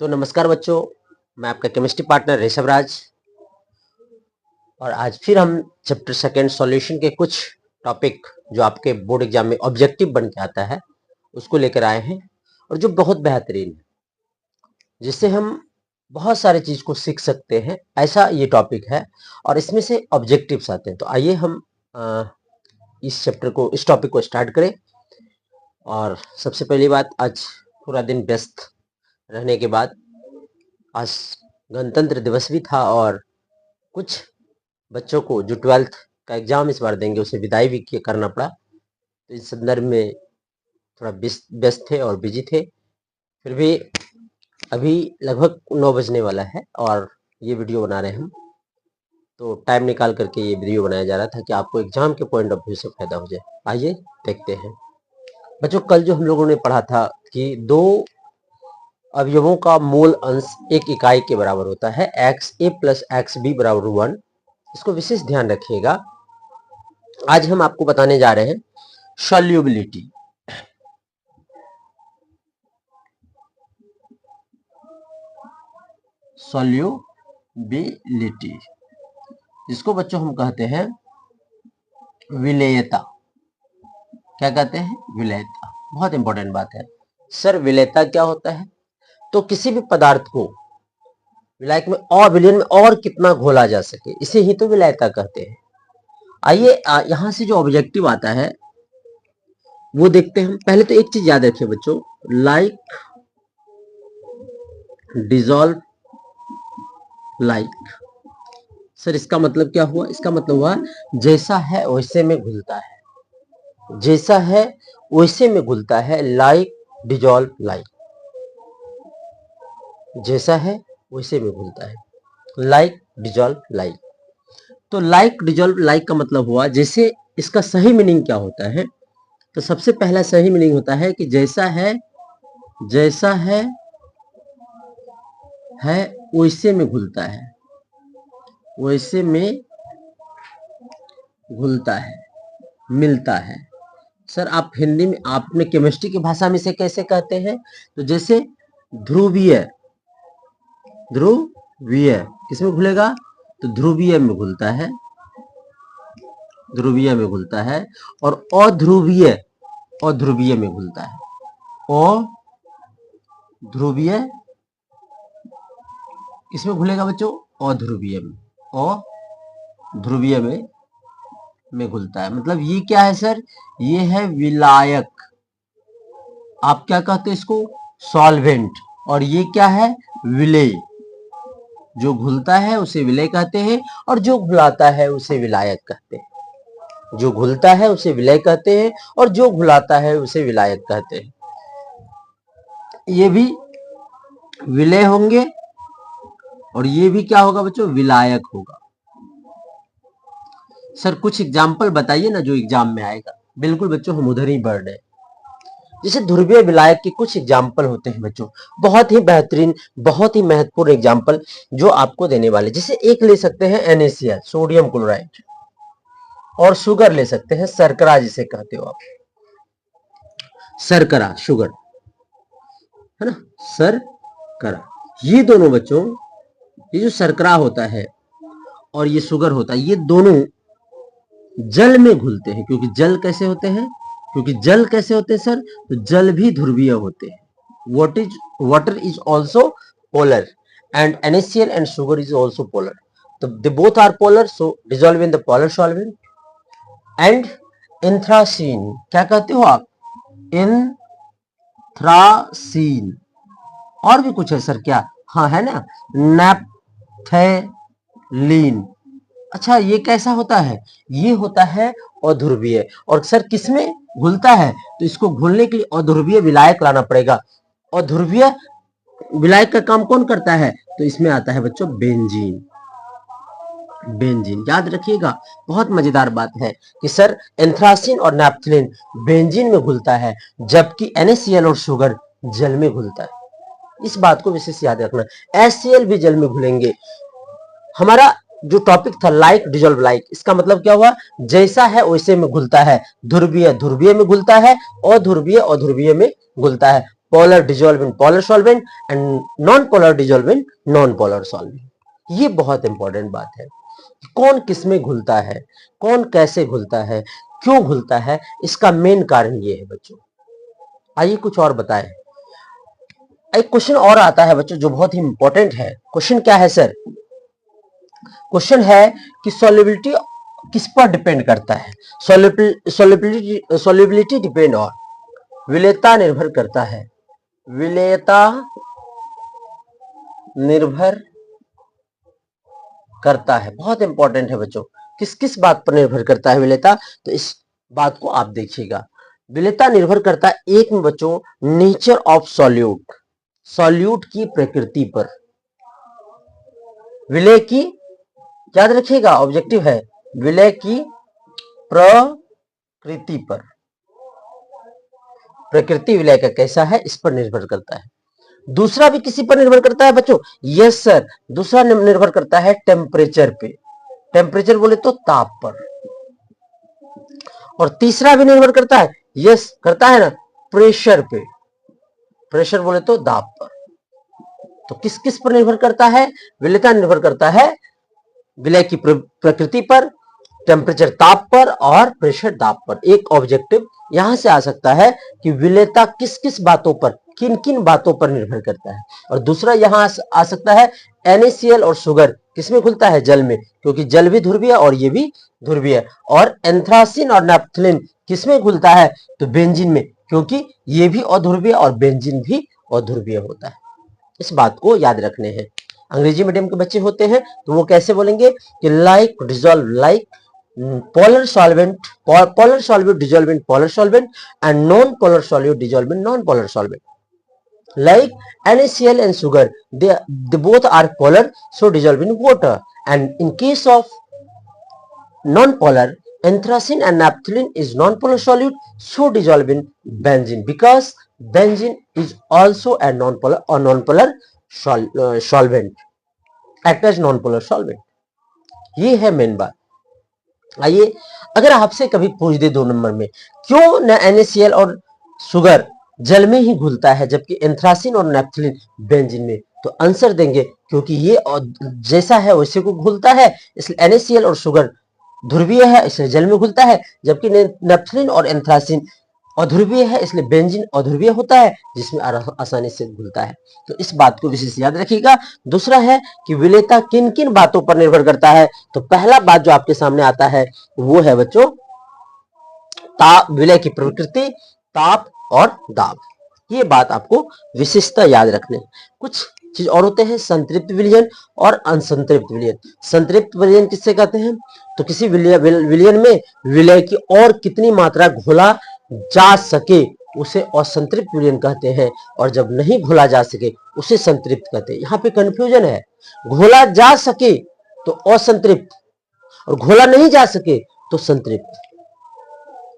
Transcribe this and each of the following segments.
तो नमस्कार बच्चों, मैं आपका केमिस्ट्री पार्टनर ऋषभ राज। और आज फिर हम चैप्टर सेकंड सॉल्यूशन के कुछ टॉपिक जो आपके बोर्ड एग्जाम में ऑब्जेक्टिव बन के आता है उसको लेकर आए हैं, और जो बहुत बेहतरीन है, जिससे हम बहुत सारे चीज को सीख सकते हैं, ऐसा ये टॉपिक है। और इसमें से ऑब्जेक्टिव्स आते हैं। तो आइए हम इस टॉपिक को स्टार्ट करें। और सबसे पहली बात, आज पूरा दिन व्यस्त रहने के बाद आज गणतंत्र दिवस भी था, और कुछ बच्चों को जो 12th का एग्जाम इस बार देंगे उसे विदाई भी करना पड़ा। तो इस संदर्भ में थोड़ा व्यस्त थे और बिजी थे। फिर भी अभी लगभग 9 बजने वाला है और ये वीडियो बना रहे हैं हम। तो टाइम निकाल करके ये वीडियो बनाया जा रहा था कि आपको एग्जाम के पॉइंट ऑफ व्यू से फायदा हो जाए। आइए देखते हैं बच्चों। कल जो हम लोगों ने पढ़ा था कि दो अवयवों का मूल अंश एक इकाई के बराबर होता है, XA + XB = 1। इसको विशेष ध्यान रखिएगा। आज हम आपको बताने जा रहे हैं सॉल्युबिलिटी। सॉल्युबिलिटी जिसको बच्चों हम कहते हैं विलेयता। क्या कहते हैं? विलेयता। बहुत इंपॉर्टेंट बात है सर, विलेयता क्या होता है? तो किसी भी पदार्थ को विलायक में और विलयन में और कितना घोला जा सके, इसे ही तो विलेयता कहते हैं। आइए यहां से जो ऑब्जेक्टिव आता है वो देखते हैं हम। पहले तो एक चीज याद रखिए बच्चों, लाइक डिसॉल्व लाइक। सर इसका मतलब क्या हुआ? इसका मतलब हुआ जैसा है वैसे में घुलता है, जैसा है वैसे में घुलता है। लाइक डिसॉल्व लाइक, जैसा है वैसे में घुलता है। Like dissolve like. तो लाइक डिसॉल्व लाइक का मतलब हुआ, जैसे इसका सही मीनिंग क्या होता है? तो सबसे पहला सही मीनिंग होता है कि जैसा है वैसे में घुलता है, वैसे में घुलता है, मिलता है। सर आप हिंदी में, आपने केमिस्ट्री की भाषा में इसे कैसे कहते हैं? तो जैसे ध्रुवीय, ध्रुवीय किसमें घुलेगा? तो ध्रुवीय में घुलता है, ध्रुवीय में घुलता है। और अध्रुवीय, अध्रुवीय में घुलता है। अध्रुवीय किसमें घुलेगा बच्चों? अध्रुवीय में, अध्रुवीय में घुलता है। मतलब ये क्या है सर? ये है विलायक। आप क्या कहते हैं इसको? सॉल्वेंट। और ये क्या है? विलेय। जो घुलता है उसे विलेय कहते हैं, और जो घुलाता है उसे विलायक कहते हैं। जो घुलता है उसे विलेय कहते हैं, और जो घुलाता है उसे विलायक कहते हैं। ये भी विलेय होंगे और ये भी क्या होगा बच्चों? विलायक होगा। सर कुछ एग्जाम्पल बताइए ना जो एग्जाम में आएगा। बिल्कुल बच्चों, हम उधर ही बढ़ रहे हैं। जैसे ध्रुवीय विलायक के कुछ एग्जाम्पल होते हैं बच्चों, बहुत ही बेहतरीन, बहुत ही महत्वपूर्ण एग्जाम्पल जो आपको देने वाले। जैसे एक ले सकते हैं NaCl, सोडियम क्लोराइड, और शुगर ले सकते हैं, शर्करा जिसे कहते हो आप, शर्करा, शुगर है ना, शर्करा। ये दोनों बच्चों, ये जो शर्करा होता है और ये शुगर होता है, ये दोनों जल में घुलते हैं। क्योंकि जल कैसे होते हैं? सर? तो जल भी ध्रुवीय होते हैं। Water is also polar, and NaCl and sugar is also polar. So they both are polar, so dissolve in the polar solvent. And anthracene, क्या कहते हो आप? एंथ्रासीन। और भी कुछ है सर क्या? हाँ है ना, नैप्थेलीन। अच्छा ये कैसा होता है? ये होता है अध्रुवीय। और सर किसमें घुलता है? तो इसको घुलने के लिए अध्रुवीय विलायक लाना पड़ेगा। अध्रुवीय विलायक का काम कौन करता है? तो इसमें आता है बच्चों बेंजीन। बेंजीन याद रखिएगा। बहुत मजेदार बात है कि सर एंथ्रासीन और नैप्थेलीन बेंजीन में घुलता है, जबकि NaCl और शुगर जल में घुलता है। इस बात को विशेष याद रखना। HCl भी जल में घुलेंगे। हमारा जो टॉपिक था लाइक डिसॉल्व लाइक, इसका मतलब क्या हुआ? जैसा है वैसे में घुलता है। ध्रुवीय ध्रुवीय में घुलता है, अध्रुवीय अध्रुवीय में घुलता है। polar dissolve in polar solvent and non-polar dissolve in non-polar solvent। ये बहुत इंपॉर्टेंट बात है, कौन किसमें घुलता है, कौन कैसे घुलता है, क्यों घुलता है, इसका मेन कारण ये है बच्चों। आइए कुछ और बताएं। एक क्वेश्चन और आता है बच्चों जो बहुत ही इंपॉर्टेंट है। क्वेश्चन क्या है सर? क्वेश्चन है कि सॉल्युबिलिटी किस पर डिपेंड करता है? सॉल्युबिलिटी डिपेंड ऑन, विलेयता निर्भर करता है, विलेयता निर्भर करता है। बहुत इंपॉर्टेंट है बच्चों, किस किस बात पर निर्भर करता है विलेयता, तो इस बात को आप देखिएगा। विलेयता निर्भर करता है एक में बच्चों नेचर ऑफ सॉल्यूट, सॉल्यूट की प्रकृति पर। विलेय की, याद रखिएगा ऑब्जेक्टिव है विलेय की प्रकृति पर, प्रकृति विलेय का कैसा है इस पर निर्भर करता है। दूसरा भी किसी पर निर्भर करता है बच्चों? यस सर, दूसरा निर्भर करता है टेम्परेचर पे, टेम्परेचर बोले तो ताप पर। और तीसरा भी निर्भर करता है, यस करता है ना, प्रेशर पे, प्रेशर बोले तो दाब पर। तो किस किस पर निर्भर करता है? विलेयता निर्भर करता है विलेय की प्रकृति पर, टेम्परेचर ताप पर और प्रेशर दाब पर। एक ऑब्जेक्टिव यहां से आ सकता है कि विलेयता किस किस बातों पर, किन किन बातों पर निर्भर करता है। और दूसरा यहां आ सकता है NaCl और शुगर किसमें घुलता है? जल में, क्योंकि जल भी ध्रुवीय और ये भी ध्रुवीय। और एंथ्रासिन और नैप्थलीन किसमें घुलता है? तो बेंजीन में, क्योंकि ये भी अध्रुवीय और बेंजीन भी अध्रुवीय होता है। इस बात को याद रखने हैं। अंग्रेजी मीडियम के बच्चे होते हैं तो वो कैसे बोलेंगे कि like dissolve like, polar solvent, polar solute dissolve in polar solvent and non-polar solute dissolve in non-polar solvent. Like NaCl and sugar, they both are polar, so dissolve in water. And in case of non-polar, anthracene and naphthalene is non-polar solute, so dissolve in benzene, because benzene is also a non-polar solvent, act as non-polar solvent। ये है main बात। आइए, अगर आपसे कभी पूछ दे 2 number में क्यों न NaCl और शुगर जल में ही घुलता है जबकि एंथ्रासिन और नैप्थलीन बेंजीन में, तो आंसर देंगे क्योंकि ये जैसा है वैसे को घुलता है, इसलिए NaCl और शुगर ध्रुवीय है इसलिए जल में घुलता है, जबकि नैप्थलीन और एंथ्रासिन अध्रुवीय है इसलिए बेंजीन अध्रुवीय होता है जिसमें आसानी से घुलता है। तो इस बात को विशेष याद रखिएगा। दूसरा है कि विलेयता किन किन बातों पर निर्भर करता है, तो पहला बात जो आपके सामने आता है वो है बच्चों ताप, विलेय की प्रकृति, ताप और दाब। ये बात आपको विशेषता याद रखने। कुछ चीज और होते हैं, संतृप्त विलयन और असंतृप्त विलयन। संतृप्त विलयन किससे कहते हैं? तो किसी विलयन में विलेय की और कितनी मात्रा घोला जा सके उसे असंतृप्त विलयन कहते हैं, और जब नहीं घोला जा सके उसे संतृप्त कहते हैं। यहाँ पे कंफ्यूजन है, घोला जा सके तो असंतृप्त और घोला नहीं जा सके तो संतृप्त।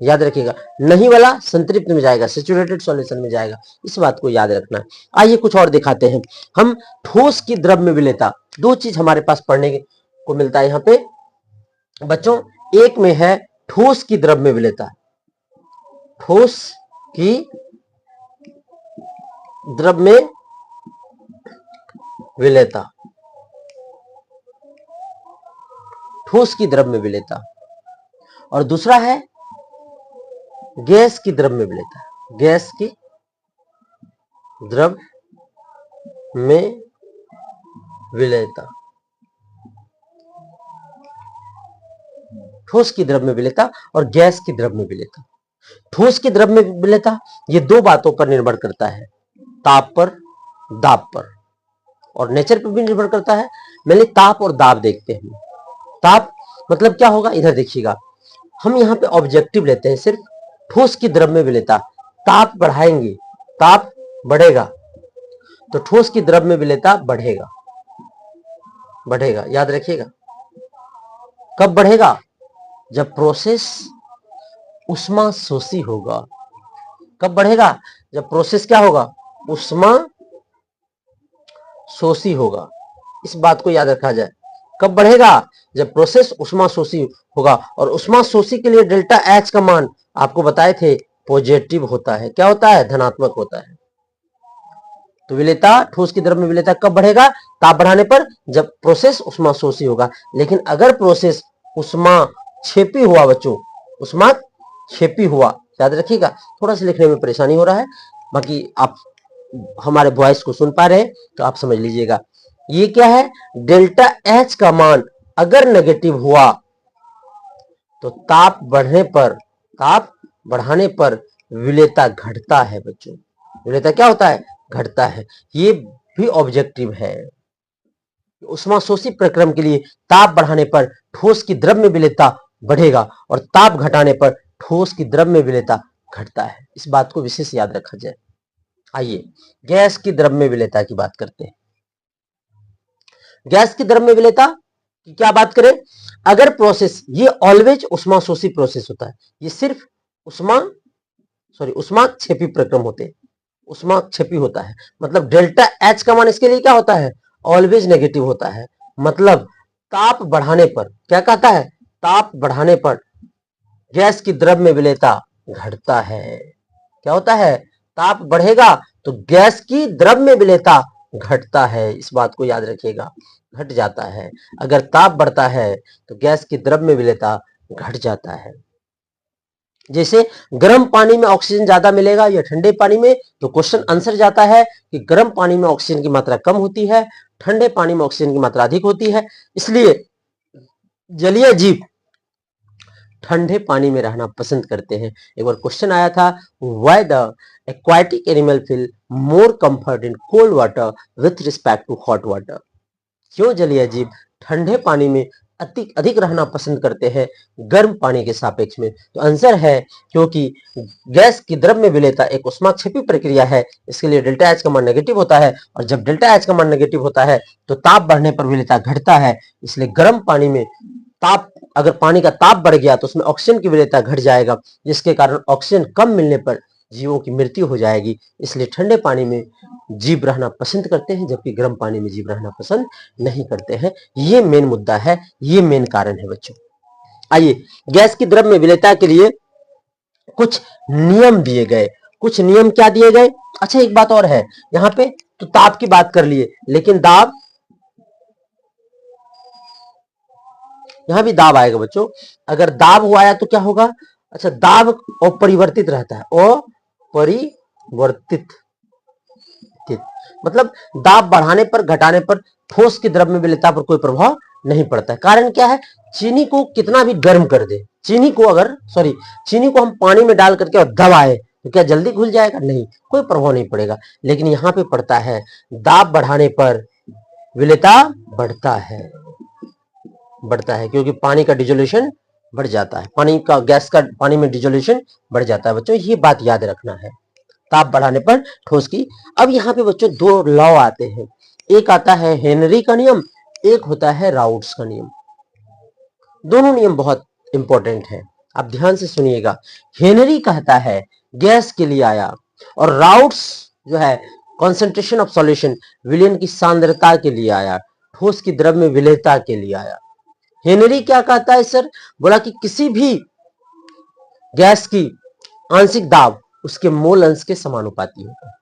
याद रखिएगा, नहीं वाला संतृप्त में जाएगा, सैचुरेटेड सॉल्यूशन में जाएगा, इस बात को याद रखना। आइए कुछ और दिखाते हैं हम। ठोस की द्रव में विलेयता, 2 चीज हमारे पास पढ़ने को मिलता है यहाँ पे बच्चों। एक में है ठोस की द्रव में विलेयता, ठोस की द्रव में विलेयता, ठोस की द्रव में विलेयता। और दूसरा है गैस की द्रव में विलेयता, गैस की द्रव में विलेयता, ठोस की द्रव में विलेयता और गैस की द्रव में विलेयता। ठोस की द्रव में विलेयता ये 2 बातों पर निर्भर करता है, ताप पर, दाब पर, और नेचर पर भी निर्भर करता है। मैंने ताप और दाब देखते हैं। ताप मतलब क्या होगा, इधर देखिएगा, हम यहाँ पे ऑब्जेक्टिव लेते हैं सिर्फ। ठोस की द्रव में विलेयता, ताप बढ़ाएंगे, ताप बढ़ेगा तो ठोस की द्रव में विलेयता बढ़ेगा, बढ़ेगा। याद रखिएगा, कब बढ़ेगा? जब प्रोसेस उष्मा शोषी होगा। कब बढ़ेगा? जब प्रोसेस क्या होगा, उष्मा शोषी होगा। इस बात को याद रखा जाए। कब बढ़ेगा? जब प्रोसेस उष्मा शोषी होगा। और उष्मा शोषी के लिए डेल्टा H का मान आपको बताए थे पॉजिटिव होता है। क्या होता है? धनात्मक होता है। तो विलेयता, ठोस की द्रव में विलेयता कब बढ़ेगा? ताप बढ़ाने पर, जब प्रोसेस उष्माशोषी होगा। लेकिन अगर प्रोसेस उष्माक्षेपी हुआ बच्चों, उष्माक्षेपी हुआ, याद रखिएगा, थोड़ा सा लिखने में परेशानी हो रहा है, बाकी आप हमारे वॉइस को सुन पा रहे हैं तो आप समझ लीजिएगा। ये क्या है? डेल्टा एच का मान अगर नेगेटिव हुआ तो ताप बढ़ाने पर विलेयता घटता है बच्चों। विलेयता क्या होता है? घटता है। ये भी ऑब्जेक्टिव है। उष्माशोषी प्रक्रम के लिए ताप बढ़ाने पर ठोस की द्रव में विलेयता बढ़ेगा और ताप घटाने पर ठोस की द्रव में विलेयता घटता है। इस बात को विशेष याद रखा जाए। आइए गैस की द्रव में विलेयता की बात करते हैं। गैस की द्रव में विलेयता की क्या बात करें? अगर प्रोसेस, ये ऑलवेज उष्माशोषी प्रोसेस होता है, ये सिर्फ उष्माक्षेपी प्रक्रम होते हैं, उष्माक्षेपी होता है। मतलब डेल्टा एच का मान इसके लिए क्या होता है? ऑलवेज नेगेटिव होता है। मतलब ताप बढ़ाने पर, क्या कहता है? ताप बढ़ाने पर गैस की द्रव में विलेयता घटता है। क्या होता है? ताप बढ़ेगा तो गैस की द्रव में विलेयता घटता है। इस बात को याद रखिएगा, घट जाता है। अगर ताप बढ़ता है तो गैस की द्रव में विलेयता घट जाता है। जैसे गर्म पानी में ऑक्सीजन ज्यादा मिलेगा या ठंडे पानी में, तो क्वेश्चन आंसर जाता है कि गर्म पानी में ऑक्सीजन की मात्रा कम होती है, ठंडे पानी में ऑक्सीजन की मात्रा अधिक होती है। इसलिए जलीय जीव ठंडे पानी में रहना पसंद करते हैं। एक बार क्वेश्चन आया था, why the aquatic animal feel more comfort in cold water with respect to hot water? क्यों जलीय जीव ठंडे पानी में अधिक रहना पसंद करते हैं गर्म पानी के सापेक्ष में? तो आंसर है क्योंकि गैस की द्रव में विलेयता एक उष्माक्षेपी प्रक्रिया है, इसके लिए डेल्टा एच का मान नेगेटिव होता है, और जब डेल्टा एच का मान नेगेटिव होता है तो ताप बढ़ने पर विलेयता घटता है। इसलिए गर्म पानी में ताप, अगर पानी का ताप बढ़ गया तो उसमें ऑक्सीजन की विलेयता घट जाएगा, जिसके कारण ऑक्सीजन कम मिलने पर जीवों की मृत्यु हो जाएगी। इसलिए ठंडे पानी में जीव रहना पसंद करते हैं, जबकि गर्म पानी में जीव रहना पसंद नहीं करते हैं। ये मेन मुद्दा है, ये मेन कारण है बच्चों। आइए गैस की द्रव में विलेयता के लिए कुछ नियम दिए गए। कुछ नियम क्या दिए गए? अच्छा एक बात और है, यहाँ पे तो ताप की बात कर लिए, लेकिन दाब, यहां भी दाब आएगा बच्चों। अगर दाब हुआ आया तो क्या होगा? अच्छा, दाब अपरिवर्तित रहता है, अपरिवर्तित, मतलब दाब बढ़ाने पर घटाने पर ठोस की द्रव में विलेयता पर कोई प्रभाव नहीं पड़ता है। कारण क्या है? चीनी को कितना भी गर्म कर दे, चीनी को हम पानी में डाल करके और दबाए तो क्या जल्दी घुल जाएगा? नहीं, कोई प्रभाव नहीं पड़ेगा। लेकिन यहाँ पे पड़ता है, दाब बढ़ाने पर विलेयता बढ़ता है, क्योंकि पानी का डिजोल्यूशन बढ़ जाता है, गैस का पानी में डिजोल्यूशन बढ़ जाता है बच्चों। ये बात याद रखना है, ताप बढ़ाने पर ठोस की। अब यहाँ पे बच्चों दो लॉ आते हैं, एक आता है हेनरी का नियम, एक होता है राउट्स का नियम। दोनों नियम बहुत इंपॉर्टेंट है, आप ध्यान से सुनिएगा। हेनरी कहता है गैस के लिए आया, और राउट्स जो है कॉन्सेंट्रेशन ऑफ सॉल्यूशन, विलयन की सांद्रता के लिए आया, ठोस की द्रव में विलेयता के लिए आया। हेनरी क्या कहता है सर? बोला कि किसी भी गैस की आंशिक दाब उसके मोल अंश के समानुपाती होता है,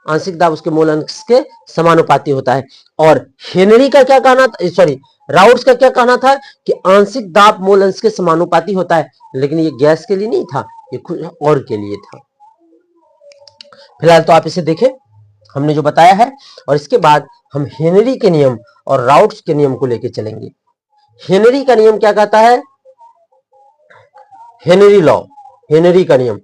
आंशिक दाब उसके मोल अंश के समानुपाती होता है। और हेनरी का क्या कहना था, राउट्स का क्या कहना था कि आंशिक दाब मोल अंश के समानुपाती होता है, लेकिन ये गैस के लिए नहीं था, ये कुछ और के लिए था। फिलहाल तो आप इसे देखें, हमने जो बताया है, और इसके बाद हम हेनरी के नियम और राउट्स के नियम को लेकर चलेंगे। हेनरी का नियम क्या कहता है? हेनरी लॉ, हेनरी का नियम,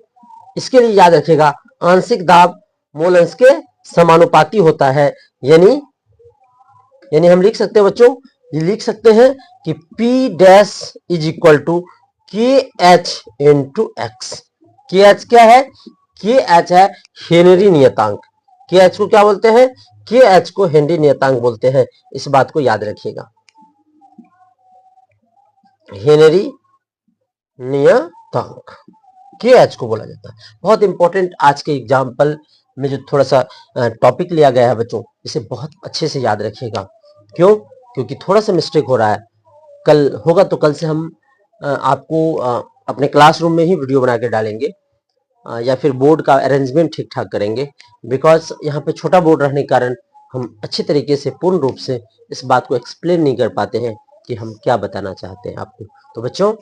इसके लिए याद रखिएगा, आंशिक दाब मोल अंश के समानुपाती होता है। यानी हम लिख सकते हैं बच्चों, ये लिख सकते हैं कि P dash is equal to KH into x. KH क्या है? KH है हेनरी नियतांक। KH को क्या बोलते हैं? KH को हेनरी नियतांक बोलते हैं। इस बात को याद रखिएगा, हेनरी नियतांक KH को बोला जाता है। बहुत इंपॉर्टेंट आज के एग्जाम्पल में जो थोड़ा सा टॉपिक लिया गया है बच्चों, इसे बहुत अच्छे से याद रखिएगा। क्यों? क्योंकि थोड़ा सा मिस्टेक हो रहा है। कल होगा तो कल से हम आपको अपने क्लासरूम में ही वीडियो बना के डालेंगे। या फिर बोर्ड का अरेंजमेंट ठीक ठाक करेंगे, बिकॉज यहाँ पे छोटा बोर्ड रहने के कारण हम अच्छी तरीके से पूर्ण रूप से इस बात को एक्सप्लेन नहीं कर पाते हैं कि हम क्या बताना चाहते हैं आपको। तो बच्चों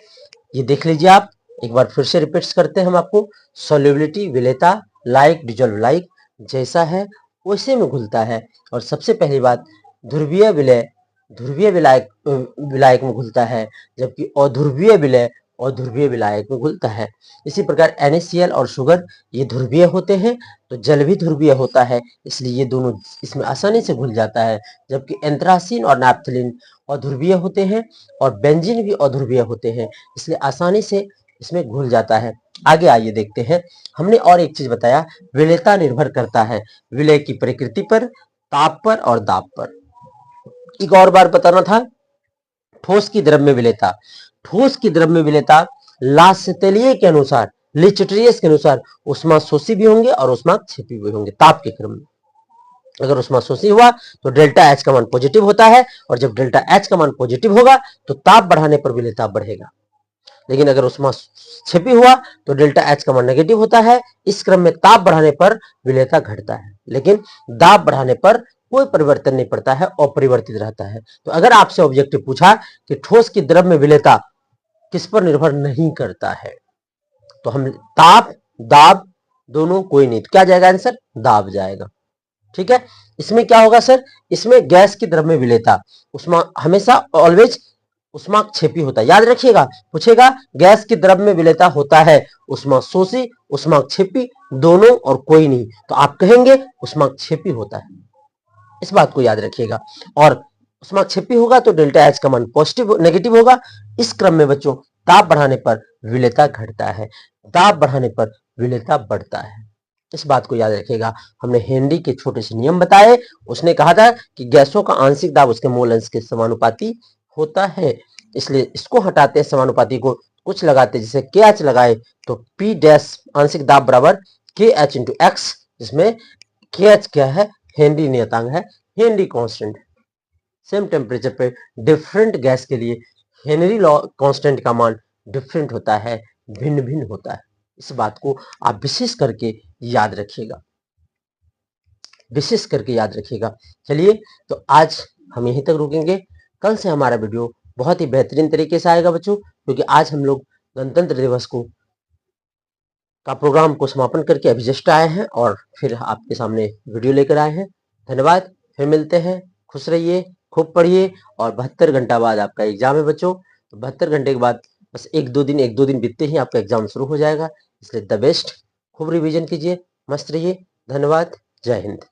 ये देख लीजिए, आप एक बार फिर से रिपीट करते हैं हम आपको। सॉल्युबिलिटी विलेयता लाइक डिजोल्व लाइक, जैसा है वैसे में घुलता है। और सबसे पहली बात, ध्रुवीय विलय ध्रुवीय विलायक विलायक में घुलता है, जबकि अध्रुवीय विलय अध्रुवीय विलायक में घुलता है। इसी प्रकार NaCl और शुगर ये ध्रुवीय होते हैं, तो जल भी ध्रुवीय होता है, इसलिए ये दोनों इसमें आसानी से घुल जाता है। जबकि एंथ्रासीन और नैप्थलीन अध्रुवीय होते हैं और बेंजीन भी अध्रुवीय होते हैं, इसलिए आसानी से इसमें घुल जाता है। आगे आइए देखते हैं। हमने और एक चीज बताया, विलेयता निर्भर करता है विलय की प्रकृति पर, ताप पर और दाब पर। एक और बार बताना था, ठोस की द्रव्य विलेयता। ठोस की द्रव्य विलेयता लासतेलिए के अनुसार, लिचट्रियस के अनुसार उष्माशोषी भी होंगे और उष्माक्षेपी भी होंगे ताप के क्रम में। अगर उष्माशोषी हुआ तो डेल्टा H का मान पॉजिटिव होता है, और जब डेल्टा H का मान पॉजिटिव होगा तो ताप बढ़ाने पर विलेयता बढ़ेगा। लेकिन अगर उष्माक्षेपी हुआ तो डेल्टा H का मान नेगेटिव होता है। इस क्रम में ताप बढ़ाने पर विलेयता घटता है, लेकिन दाब बढ़ाने पर कोई परिवर्तन नहीं पड़ता है, अपरिवर्तित रहता है। तो अगर आपसे ऑब्जेक्टिव पूछा कि ठोस की द्रव्य विलेयता किस पर निर्भर नहीं करता है, तो हम ताप दाब दोनों कोई नहीं, तो क्या जाएगा आंसर, दाब जाएगा। ठीक है, इसमें क्या होगा सर, इसमें गैस की द्रव्य विलेयता उष्मा हमेशा ऑलवेज उष्माक्षेपी होता है। याद रखिएगा, पूछेगा गैस की द्रव्य विलेयता होता है उष्माशोषी उष्माक्षेपी दोनों और कोई नहीं, तो आप कहेंगे उष्माक्षेपी होता है, इस बात को याद रखिएगा। और उष्माक्षेपी होगा तो डेल्टा H का मान पॉजिटिव नेगेटिव होगा। इस क्रम में बच्चों ताप बढ़ाने पर विलेयता घटता है, दाब बढ़ाने पर विलेयता बढ़ता है, इस बात को याद रखिएगा। हमने हेनरी के छोटे से नियम बताए। उसने कहा था कि गैसों का आंशिक दाब उसके मोल अंश के समानुपाती होता है, इसलिए इसको हटाते हैं समानुपाती को, कुछ लगाते जैसे KH लगाए तो P डैश आंशिक दाब बराबर KH इंटू एक्स, जिसमें KH क्या है, हेनरी नियतांक है, हेनरी कांस्टेंट। सेम टेम्परेचर पे डिफरेंट गैस के लिए हेनरी लॉ कांस्टेंट का मान डिफरेंट होता है, भिन्न भिन्न होता है। इस बात को आप विशेष करके याद रखिएगा, विशेष करके याद रखिएगा। चलिए, तो आज हम यहीं तक रुकेंगे। कल से हमारा वीडियो बहुत ही बेहतरीन तरीके से आएगा बच्चों, क्योंकि आज हम लोग गणतंत्र दिवस को का प्रोग्राम को समापन करके अभी जस्ट आए हैं और फिर आपके सामने वीडियो लेकर आए हैं। धन्यवाद, फिर मिलते हैं। खुश रहिए, खूब पढ़िए। और 72 घंटा बाद आपका एग्जाम है बच्चों, तो 72 घंटे के बाद बस एक दो दिन बीतते ही आपका एग्जाम शुरू हो जाएगा, इसलिए द बेस्ट, खूब रिवीजन कीजिए, मस्त रहिए। धन्यवाद, जय हिंद।